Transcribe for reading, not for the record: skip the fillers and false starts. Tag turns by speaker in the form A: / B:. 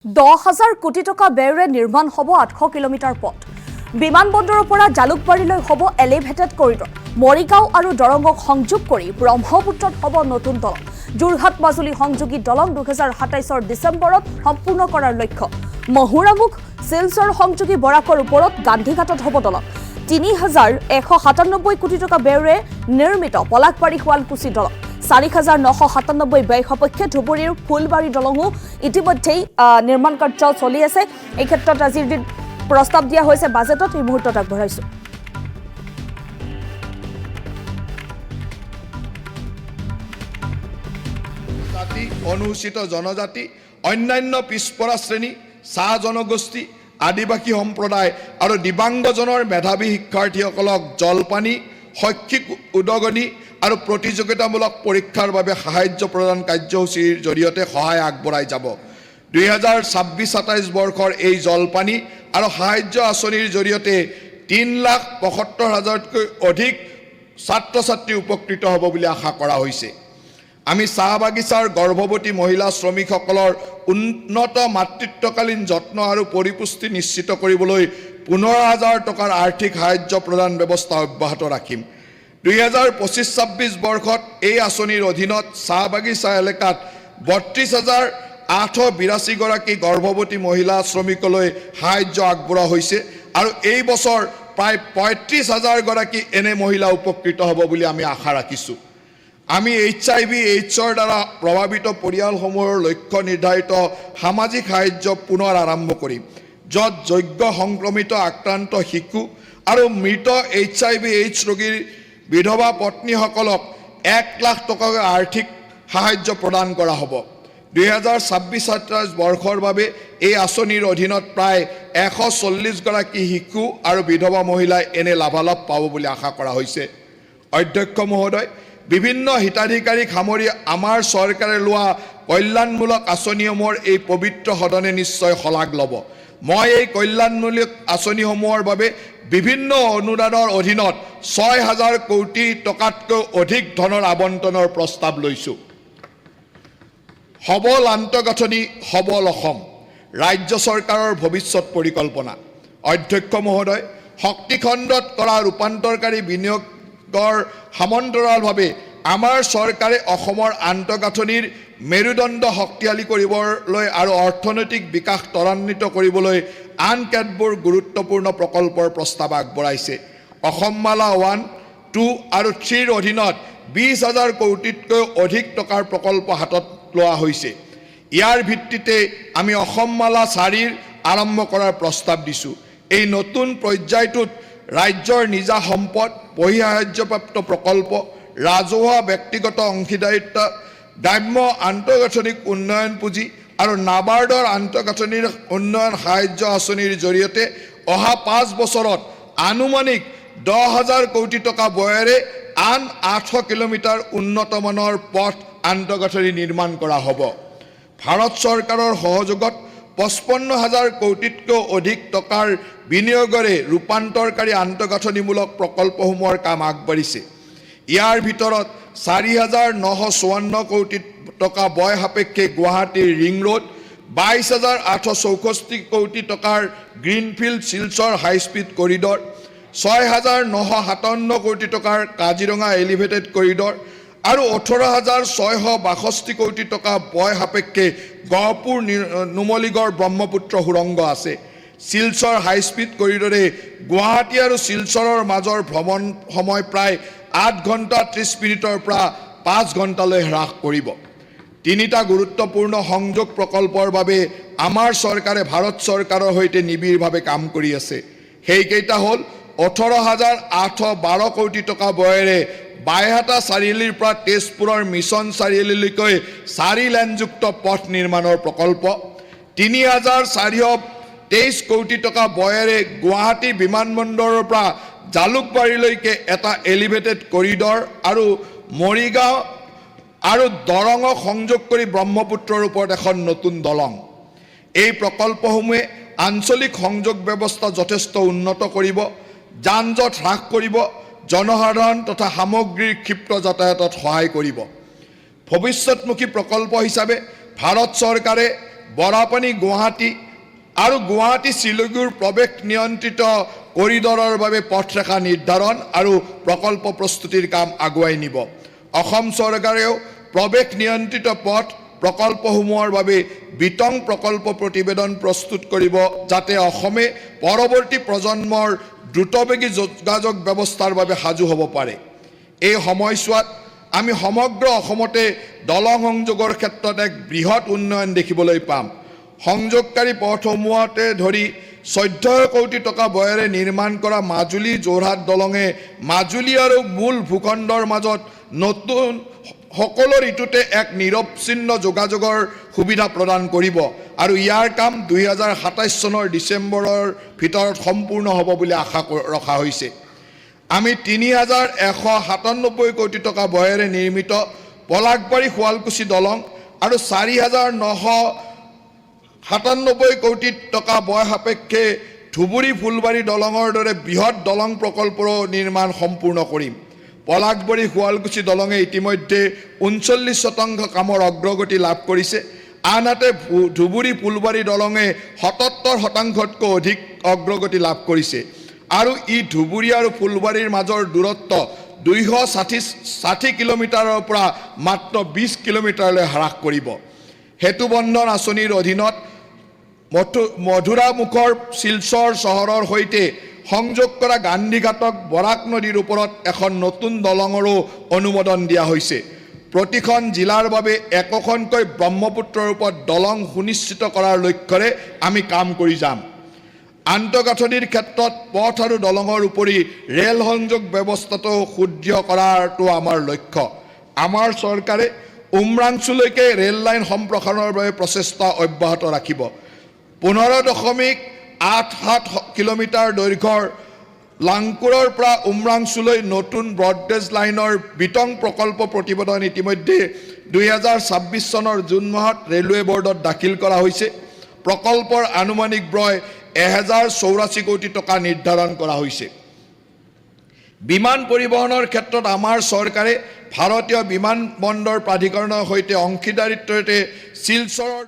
A: 10,000 কোটি টকা ব্যয়েৰে নিৰ্মাণ হ'ব 800 কিলোমিটাৰ পথ। বিমানবন্দৰৰ পৰা জালুকবাৰীলৈ হ'ব এলিভেটেড কৰিডৰ। মৰিগাঁও আৰু দৰঙক সংযোগ কৰি ব্ৰহ্মপুত্ৰত হ'ব নতুন দলং। যোৰহাট মাজুলী সংযোগী দলং 2027 ডিচেম্বৰত সম্পূৰ্ণ কৰাৰ লক্ষ্য। মহুৰামুখ শিলচৰ সংযোগী বৰাকৰ ওপৰত গান্ধীঘাটত হ'ব দলং। 3,197 কোটি টকা ব্যয়েৰে নিৰ্মিত পলাশবাৰী শুৱালকুছি দলং। 4,997 ব্যয় সাপেক্ষে ধুবুৰীৰ ফুলবাৰী দলঙো ইতিমধ্যেই নিৰ্মাণ কাৰ্য চলি আছে। এই ক্ষেত্ৰত আজিৰ দিন প্ৰস্তাৱ দিয়া হৈছে বাজেটত। এই মুহূৰ্তত আগবঢ়াইছো
B: জাতি, অনুসূচিত জনজাতি, অন্যান্য পিছপৰা শ্ৰেণী, চাহ জনগোষ্ঠী, আদিবাসী সম্প্ৰদায় আৰু দিব্যাংগজনৰ মেধাৱী শিক্ষাৰ্থীসকলক জলপানী, শৈক্ষিক উদগনি আৰু প্ৰতিযোগিতামূলক পৰীক্ষাৰ বাবে সাহায্য প্ৰদান কাৰ্যসূচীৰ জৰিয়তে সহায় আগবঢ়াই যাব। 2026-27 বৰ্ষৰ এই জলপানী আৰু সাহায্য আঁচনিৰ জৰিয়তে 3,75,000তকৈ অধিক ছাত্ৰ ছাত্ৰী উপকৃত হ'ব বুলি আশা কৰা হৈছে। আমি চাহ বাগিচাৰ গৰ্ভৱতী মহিলা শ্ৰমিকসকলৰ উন্নত মাতৃত্বকালীন যত্ন আৰু পৰিপুষ্টি নিশ্চিত কৰিবলৈ 15,000 টকাৰ আৰ্থিক সাহায্য প্ৰদান ব্যৱস্থা অব্যাহত ৰাখিম। 2025-26 বৰ্ষত এই আঁচনিৰ অধীনত চাহ বাগিচা এলেকাত 32,882 গৰাকী গৰ্ভৱতী মহিলা শ্ৰমিকলৈ সাহায্য আগবঢ়োৱা হৈছে আৰু এই বছৰ প্ৰায় 35,000 গৰাকী এনে মহিলা উপকৃত হ'ব বুলি আমি আশা ৰাখিছোঁ। আমি HIV/AIDS-ৰ দ্বাৰা প্ৰভাৱিত পৰিয়ালসমূহৰ লক্ষ্য নিৰ্ধাৰিত সামাজিক সাহায্য পুনৰ আৰম্ভ কৰিম, য'ত যোগ্য সংক্ৰমিত আক্ৰান্ত শিশু আৰু মৃত HIV/AIDS ৰোগীৰ বিধৱা পত্নীসকলক 1 লাখ টকাকৈ আৰ্থিক সাহায্য প্ৰদান কৰা হ'ব। 2026-27 বৰ্ষৰ বাবে এই আঁচনিৰ অধীনত প্ৰায় 140 গৰাকী শিশু আৰু বিধৱা মহিলাই এনে লাভালাভ পাব বুলি আশা কৰা হৈছে। অধ্যক্ষ মহোদয়, বিভিন্ন হিতাধিকাৰীক সামৰি আমাৰ চৰকাৰে লোৱা কল্যাণমূলক আঁচনিসমূহৰ এই পবিত্ৰ সদনে নিশ্চয় শলাগ ল'ব। মই এই কল্যাণমূলক আঁচনিসমূহৰ বাবে বিভিন্ন অনুদানৰ অধীনত 6,000 কোটি টকাতকৈ অধিক ধনৰ আবণ্টনৰ প্ৰস্তাৱ লৈছোঁ। সবল আন্তঃগাঁথনি, সবল অসম ৰাজ্য চৰকাৰৰ ভৱিষ্যত পৰিকল্পনা। অধ্যক্ষ মহোদয়, শক্তিখণ্ডত কৰা ৰূপান্তৰকাৰী বিনিয়োগৰ সমান্তৰালভাৱে আমাৰ চৰকাৰে অসমৰ আন্তঃগাঁথনিৰ মেৰুদণ্ড শক্তিশালী কৰিবলৈ আৰু অৰ্থনৈতিক বিকাশ ত্বৰান্বিত কৰিবলৈ আন কেতবোৰ গুৰুত্বপূৰ্ণ প্ৰকল্পৰ প্ৰস্তাৱ আগবঢ়াইছে। অসমমালা 1, 2 আৰু 3ৰ অধীনত 20,000 কোটিতকৈ অধিক টকাৰ প্ৰকল্প হাতত লোৱা হৈছে। ইয়াৰ ভিত্তিতে আমি অসমমালা 4 আৰম্ভ কৰাৰ প্ৰস্তাৱ দিছোঁ। এই নতুন পৰ্যায়টোত ৰাজ্যৰ নিজা সম্পদ, বহিঃসাহায্যপ্ৰাপ্ত প্ৰকল্প, ৰাজহুৱা ব্যক্তিগত অংশীদাৰিত্ব, গ্ৰাম্য আন্তঃগাঁথনিক উন্নয়ন পুঁজি আৰু নাবাৰ্ডৰ আন্তঃগাঁথনিৰ উন্নয়ন সাহায্য আঁচনিৰ জৰিয়তে অহা 5 বছৰত আনুমানিক 10,000 কোটি টকা ব্যয়েৰে আন 800 কিলোমিটাৰ উন্নতমানৰ পথ আন্তঃগাঁথনি নিৰ্মাণ কৰা হ'ব। ভাৰত চৰকাৰৰ সহযোগত 55,000 কোটিতকৈ অধিক টকাৰ বিনিয়োগৰে ৰূপান্তৰকাৰী আন্তঃগাঁথনিমূলক প্ৰকল্পসমূহৰ কাম আগবাঢ়িছে। ইয়াৰ ভিতৰত 4,954 কোটি টকা ব্যয় সাপেক্ষে গুৱাহাটীৰ ৰিং ৰোড, 22,864 কোটি টকাৰ গ্ৰীণফিল্ড শিলচৰ হাইস্পীড কৰিডৰ, 6,957 কোটি টকাৰ কাজিৰঙা এলিভেটেড কৰিডৰ আৰু 18,662 কোটি টকা ব্যয় সাপেক্ষে গহপুৰ নুমলীগড় ব্ৰহ্মপুত্ৰ সুৰংগ আছে। শিলচৰ হাইস্পীড কৰিডৰে গুৱাহাটী আৰু শিলচৰৰ মাজৰ ভ্ৰমণ সময় প্ৰায় 8 ঘণ্টা 30 মিনিটৰ পৰা 5 ঘণ্টালৈ হ্ৰাস কৰিব। 3টা গুৰুত্বপূৰ্ণ সংযোগ প্ৰকল্পৰ বাবে আমাৰ চৰকাৰে ভাৰত চৰকাৰৰ সৈতে নিবিড়ভাৱে কাম কৰি আছে। সেইকেইটা হ'ল 18,812 কোটি টকা ব্যয়েৰে বাইহাটা চাৰিআলিৰ পৰা তেজপুৰৰ মিছন চাৰিআলিলৈকৈ 4 লেনযুক্ত পথ নিৰ্মাণৰ প্ৰকল্প, 3,423 কোটি টকা ব্যয়েৰে গুৱাহাটী বিমানবন্দৰৰ পৰা জালুকবাৰীলৈকে এটা এলিভেটেড কৰিডৰ আৰু মৰিগাঁও আৰু দৰঙক সংযোগ কৰি ব্ৰহ্মপুত্ৰৰ ওপৰত এখন নতুন দলং। এই প্ৰকল্পসমূহে আঞ্চলিক সংযোগ ব্যৱস্থা যথেষ্ট উন্নত কৰিব, যান জঁট হ্ৰাস কৰিব, জনসাধাৰণ তথা সামগ্ৰীৰ ক্ষিপ্ৰ যাতায়াতত সহায় কৰিব। ভৱিষ্যতমুখী প্ৰকল্প হিচাপে ভাৰত চৰকাৰে বৰাপানী গুৱাহাটী আৰু গুৱাহাটী শিলিগুৰিৰ প্ৰৱেশ নিয়ন্ত্ৰিত কৰিডৰৰ বাবে পথৰেখা নিৰ্ধাৰণ আৰু প্ৰকল্প প্ৰস্তুতিৰ কাম আগুৱাই নিব। অসম চৰকাৰেও প্ৰৱেশ নিয়ন্ত্ৰিত পথ প্ৰকল্পসমূহৰ বাবে বিতং প্ৰকল্প প্ৰতিবেদন প্ৰস্তুত কৰিব, যাতে অসমে পৰৱৰ্তী প্ৰজন্মৰ দ্ৰুতবেগী যোগাযোগ ব্যৱস্থাৰ বাবে সাজু হ'ব পাৰে। এই সময়ছোৱাত আমি সমগ্ৰ অসমতে দলং সংযোগৰ ক্ষেত্ৰত এক বৃহৎ উন্নয়ন দেখিবলৈ পাম। সংযোগকাৰী পথসমূহতে ধৰি 14 কোটি টকা ব্যয়েৰে নিৰ্মাণ কৰা মাজুলী যোৰহাট দলঙে মাজুলী আৰু মূল ভূখণ্ডৰ মাজত নতুন সকলো ঋতুতে এক নিৰৱচ্ছিন্ন যোগাযোগৰ সুবিধা প্ৰদান কৰিব আৰু ইয়াৰ কাম 2027 চনৰ ডিচেম্বৰৰ ভিতৰত সম্পূৰ্ণ হ'ব বুলি আশা ৰখা হৈছে। আমি 3,197 কোটি টকা ব্যয়েৰে নিৰ্মিত পলাশবাৰী শুৱালকুছি দলং আৰু 4,997 কোটি টকা ব্যয় সাপেক্ষে ধুবুৰী ফুলবাৰী দলঙৰ দৰে বৃহৎ দলং প্ৰকল্পৰো নিৰ্মাণ সম্পূৰ্ণ কৰিম। পলাশবাৰী শুৱালকুছি দলঙে ইতিমধ্যে 39% কামৰ অগ্ৰগতি লাভ কৰিছে, আনহাতে ধুবুৰী ফুলবাৰী দলঙে 77%তকৈ অধিক অগ্ৰগতি লাভ কৰিছে আৰু ই ধুবুৰী আৰু ফুলবাৰীৰ মাজৰ দূৰত্ব 260 কিলোমিটাৰৰ পৰা মাত্ৰ 20 কিলোমিটাৰলৈ হ্ৰাস কৰিব। সেতুবন্ধন আঁচনিৰ অধীনত মধুৰামুখৰ শিলচৰ চহৰৰ সৈতে সংযোগ কৰা গান্ধীঘাটক বৰাক নদীৰ ওপৰত এখন নতুন দলঙৰো অনুমোদন দিয়া হৈছে। প্ৰতিখন জিলাৰ বাবে একোখনকৈ ব্ৰহ্মপুত্ৰৰ ওপৰত দলং সুনিশ্চিত কৰাৰ লক্ষ্যৰে আমি কাম কৰি যাম। আন্তঃগাঁথনিৰ ক্ষেত্ৰত পথ আৰু দলঙৰ উপৰি ৰেল সংযোগ ব্যৱস্থাটো সুদৃঢ় কৰাটো আমাৰ লক্ষ্য। আমাৰ চৰকাৰে উমৰাংচুলৈকে ৰেল লাইন সম্প্ৰসাৰণৰ বাবে প্ৰচেষ্টা অব্যাহত ৰাখিব। 15.87 কিলোমিটাৰ দৈৰ্ঘ্যৰ লাংকুৰৰ পৰা উমৰাংচুলৈ নতুন ব্ৰডগেজ লাইনৰ বিতং প্ৰকল্প প্ৰতিবেদন ইতিমধ্যে 2026 চনৰ জুন মাহত ৰেলৱে বৰ্ডত দাখিল কৰা হৈছে। প্ৰকল্পৰ আনুমানিক ব্যয় 1084 কোটি টকা নিৰ্ধাৰণ কৰা হৈছে। বিমান পৰিবহণৰ ক্ষেত্ৰত আমাৰ চৰকাৰে ভাৰতীয় বিমানবন্দৰ প্ৰাধিকৰণৰ সৈতে অংশীদাৰিত্বৰে শিলচৰৰ